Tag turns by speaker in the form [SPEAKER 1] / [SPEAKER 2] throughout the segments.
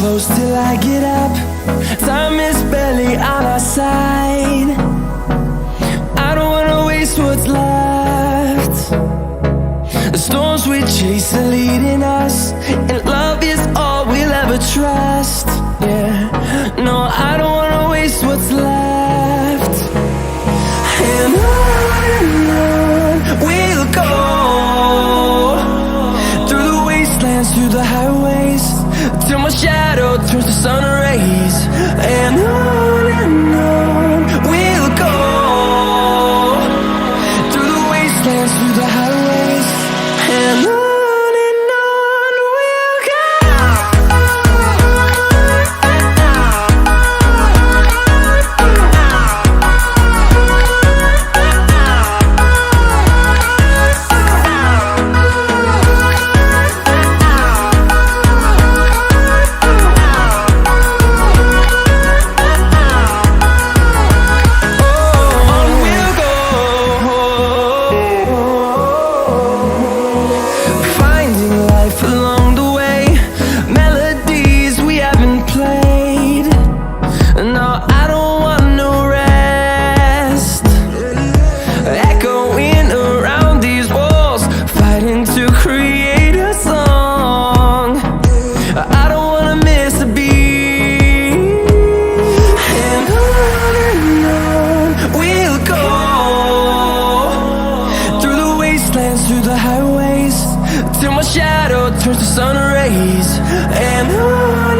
[SPEAKER 1] close till I get up. Time is barely on our side. I don't wanna waste what's left. The storms we chase are leading us, and love is all we'll ever trust. Yeah, no, I don't wanna waste what's left. And on we'll go, through the wastelands, through the highways, till my shadow turns to sun rays. And on we'll go, through the wastelands, through the highways, and on we'll go. Along the way, melodies we haven't played. No, I don't want no rest. Echoing around these walls, fighting to create a song. I don't wanna miss a beat. And on we'll go, through the wastelands, through the highways, till my shadow turns to sun rays. And on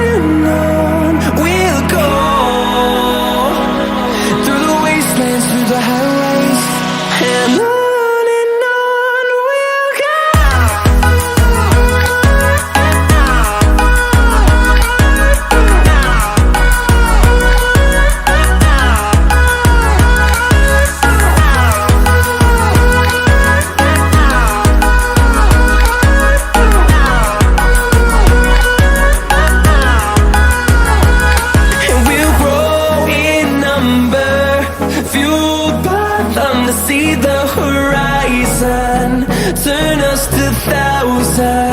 [SPEAKER 1] we'll go, through the wastelands, through the highways, and on we'll go. See the horizon, turn us to thousands.